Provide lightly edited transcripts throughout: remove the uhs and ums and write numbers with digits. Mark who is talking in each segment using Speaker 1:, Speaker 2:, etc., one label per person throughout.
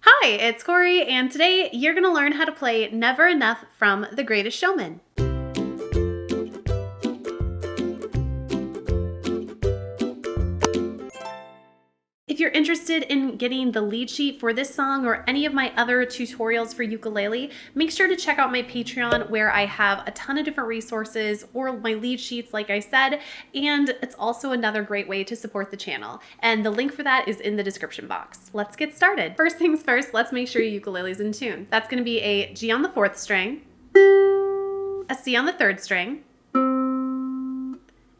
Speaker 1: Hi, it's Cory, and today you're going to learn how to play Never Enough from The Greatest Showman. If you're interested in getting the lead sheet for this song or any of my other tutorials for ukulele, make sure to check out my Patreon where I have a ton of different resources or my lead sheets like I said, and it's also another great way to support the channel. And the link for that is in the description box. Let's get started. First things first, let's make sure your ukulele is in tune. That's going to be a G on the 4th string, a C on the 3rd string,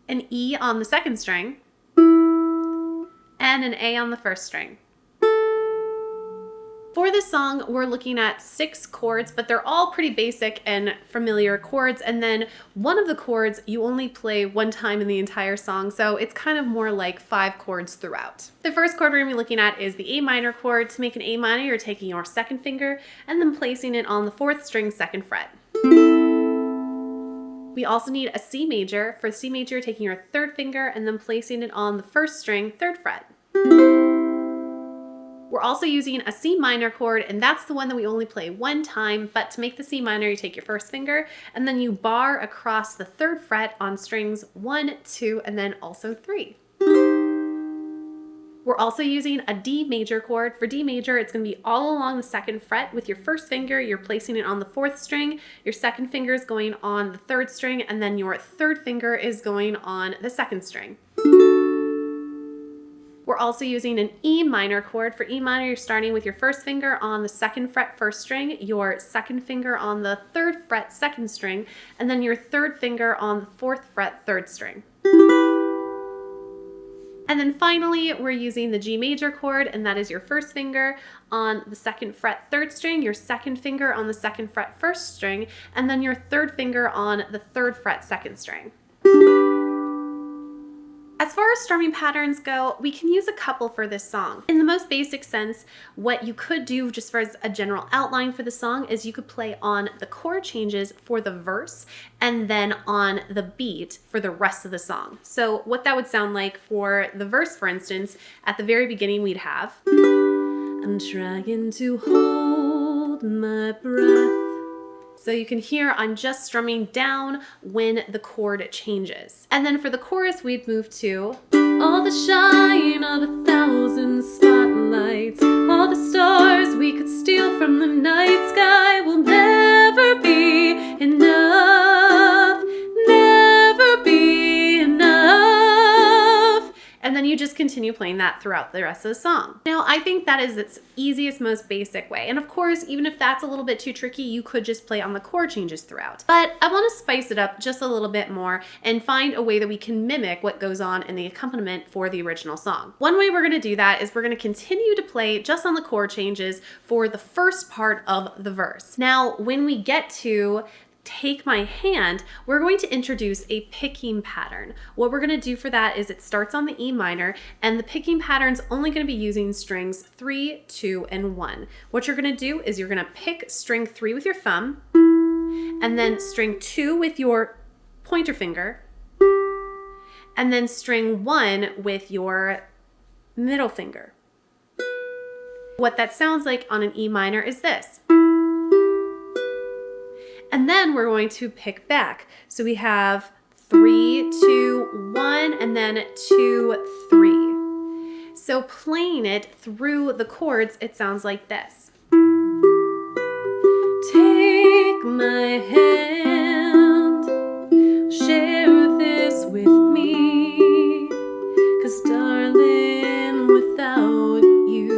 Speaker 1: an E on the 2nd string, and an A on the 1st string. For this song, we're looking at 6 chords, but they're all pretty basic and familiar chords, and then one of the chords you only play one time in the entire song, so it's kind of more like 5 chords throughout. The first chord we're going to be looking at is the A minor chord. To make an A minor, you're taking your 2nd finger and then placing it on the 4th string, 2nd fret. We also need a C major. For C major, taking your 3rd finger and then placing it on the 1st string, 3rd fret. We're also using a C minor chord, and that's the one that we only play one time, but to make the C minor, you take your 1st finger and then you bar across the 3rd fret on strings 1, 2, and then also 3. We're also using a D major chord. For D major, it's going to be all along the 2nd fret. With your 1st finger, you're placing it on the 4th string, your 2nd finger is going on the 3rd string, and then your 3rd finger is going on the 2nd string. We're also using an E minor chord. For E minor, you're starting with your 1st finger on the 2nd fret 1st string, your 2nd finger on the 3rd fret 2nd string, and then your 3rd finger on the 4th fret 3rd string. And then finally, we're using the G major chord, and that is your 1st finger on the 2nd fret 3rd string, your 2nd finger on the 2nd fret 1st string, and then your 3rd finger on the 3rd fret 2nd string. As far as strumming patterns go, we can use a couple for this song. In the most basic sense, what you could do just for as a general outline for the song is you could play on the chord changes for the verse and then on the beat for the rest of the song. So what that would sound like for the verse, for instance, at the very beginning we'd have, I'm trying to hold my breath. So you can hear I'm just strumming down when the chord changes. And then for the chorus, we'd move to all the shine of 1,000 spotlights, all the stars we could steal from the night sky will never be enough, never be enough. And then you just continue playing that throughout the rest of the song. Now, I think that is its easiest, most basic way. And of course, even if that's a little bit too tricky, you could just play on the chord changes throughout. But I want to spice it up just a little bit more and find a way that we can mimic what goes on in the accompaniment for the original song. One way we're going to do that is we're going to continue to play just on the chord changes for the first part of the verse. Now, when we get to Take My Hand, we're going to introduce a picking pattern. What we're going to do for that is it starts on the E minor, and the picking pattern's only going to be using strings 3, 2, and 1. What you're going to do is you're going to pick string 3 with your thumb, and then string 2 with your pointer finger, and then string 1 with your middle finger. What that sounds like on an E minor is this. And then we're going to pick back. So we have 3, 2, 1, and then 2, 3. So playing it through the chords, it sounds like this. Take my hand, share this with me, 'cause darling, without you.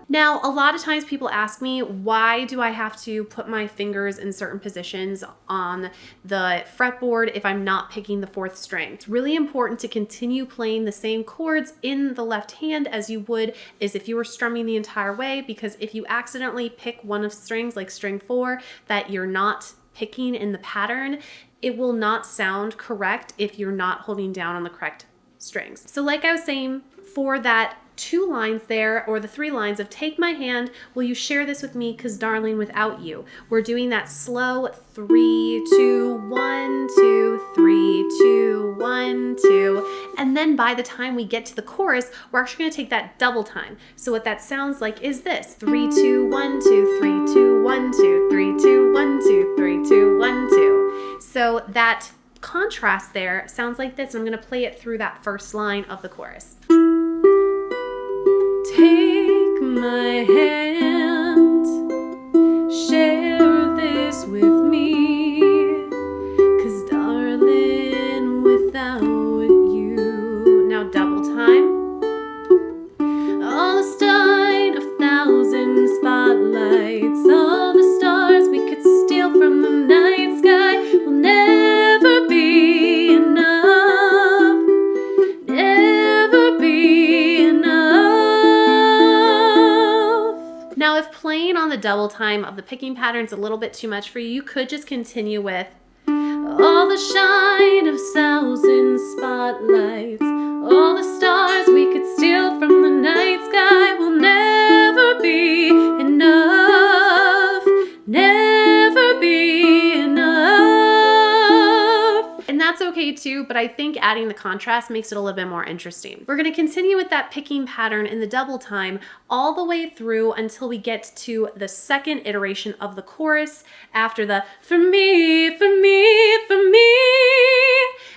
Speaker 1: Now, a lot of times people ask me, why do I have to put my fingers in certain positions on the fretboard if I'm not picking the 4th string? It's really important to continue playing the same chords in the left hand as you would as if you were strumming the entire way, because if you accidentally pick one of strings like string 4 that you're not picking in the pattern, it will not sound correct if you're not holding down on the correct strings. So like I was saying, for that 2 lines there, or the 3 lines of take my hand, will you share this with me, 'cause darling without you. We're doing that slow 3, 2, 1, 2, 3, 2, 1, 2. And then by the time we get to the chorus, we're actually gonna take that double time. So what that sounds like is this: 3, 2, 1, 2, 3, 2, 1, 2, 3, 2, 1, 2, 3, 2, 1, 2. So that contrast there sounds like this, and I'm gonna play it through that first line of the chorus. Take my hand, share this with me, 'cause darling, without you. Now double time. All the stars of 1,000 spotlights, all the stars we could steal from the night sky will never be enough, never be enough. Now, if playing on the double time of the picking pattern is a little bit too much for you, you could just continue with all the shine of 1,000 spotlights, all the stars we could steal from the night sky will never be enough, never be enough. And that's okay too, but I think adding the contrast makes it a little bit more interesting. We're gonna continue with that picking pattern in the double time all the way through until we get to the second iteration of the chorus after the for me, for me, for me.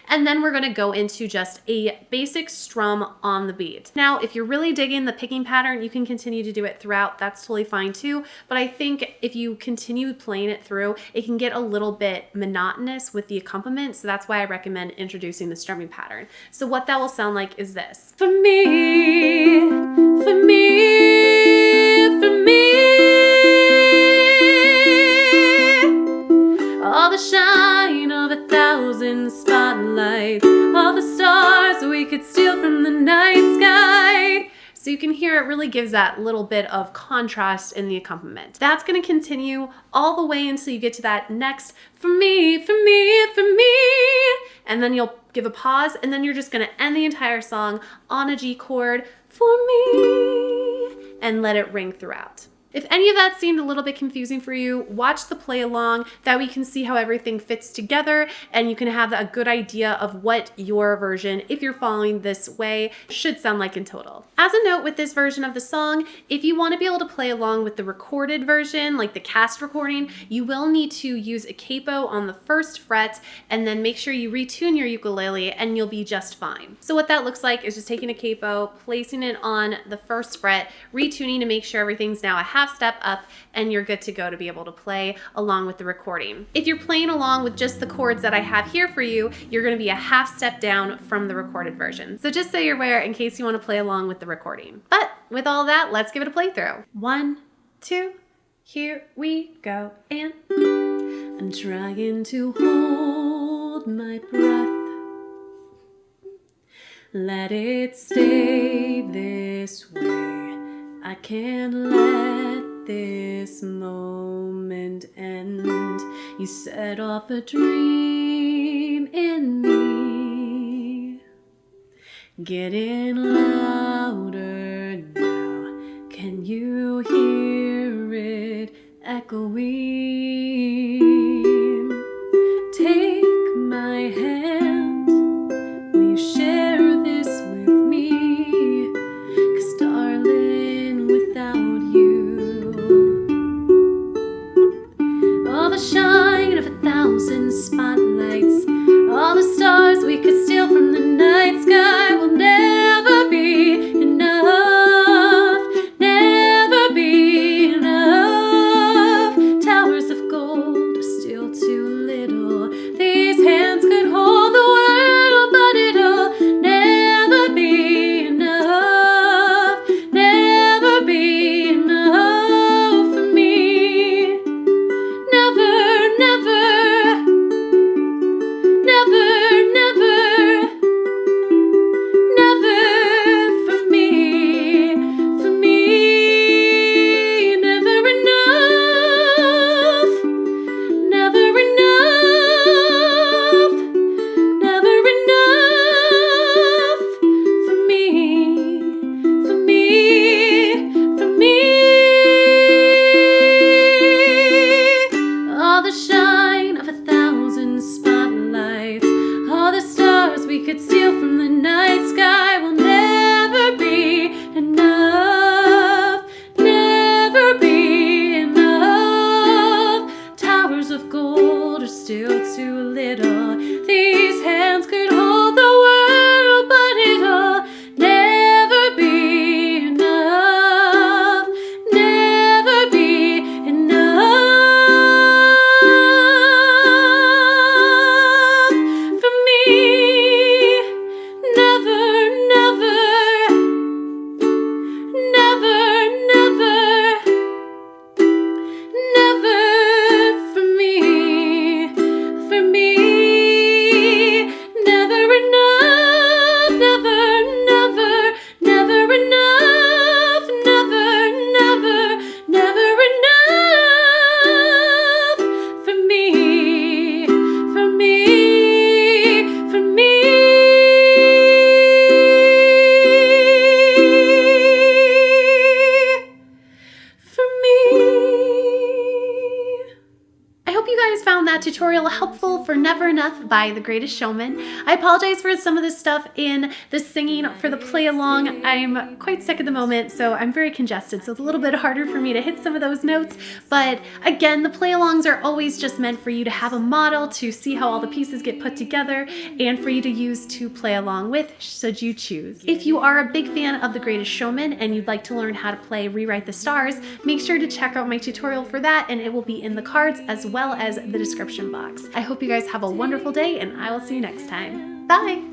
Speaker 1: And then we're gonna go into just a basic strum on the beat. Now, if you're really digging the picking pattern, you can continue to do it throughout. That's totally fine too. But I think if you continue playing it through, it can get a little bit monotonous with the accompaniment. So that's why I recommend introducing the strumming pattern. So what that will sound like is this. For me, for me, for me. All the shine of 1,000 spotlights, all the stars we could steal from the night sky. So you can hear it really gives that little bit of contrast in the accompaniment. That's gonna continue all the way until you get to that next for me, for me, for me. And then you'll give a pause, and then you're just gonna end the entire song on a G chord, for me, and let it ring throughout. If any of that seemed a little bit confusing for you, watch the play along. That way you can see how everything fits together, and you can have a good idea of what your version, if you're following this way, should sound like in total. As a note with this version of the song, if you want to be able to play along with the recorded version, like the cast recording, you will need to use a capo on the first fret, and then make sure you retune your ukulele, and you'll be just fine. So what that looks like is just taking a capo, placing it on the first fret, retuning to make sure everything's now a half step up, and you're good to go to be able to play along with the recording. If you're playing along with just the chords that I have here for you, you're going to be a half step down from the recorded version. So just so you're aware in case you want to play along with the recording. But with all that, let's give it a playthrough. 1, 2, here we go. And I'm trying to hold my breath. Let it stay this way. I can't let this moment end. You set off a dream in me, getting louder now. Can you hear it echoing? Take my hand, will you share this with me? 'Cause darling, without you, all the shine of 1,000 spotlights, all the stars we could steal from the night sky will never be enough, never be enough. Tower tutorial helpful for Never Enough by The Greatest Showman. I apologize for some of this stuff in the singing for the play along. I'm quite sick at the moment, so I'm very congested, so it's a little bit harder for me to hit some of those notes. But again, the play alongs are always just meant for you to have a model to see how all the pieces get put together and for you to use to play along with, should you choose. If you are a big fan of The Greatest Showman and you'd like to learn how to play Rewrite the Stars, make sure to check out my tutorial for that, and it will be in the cards as well as the description box. I hope you guys have a wonderful day, and I will see you next time. Bye!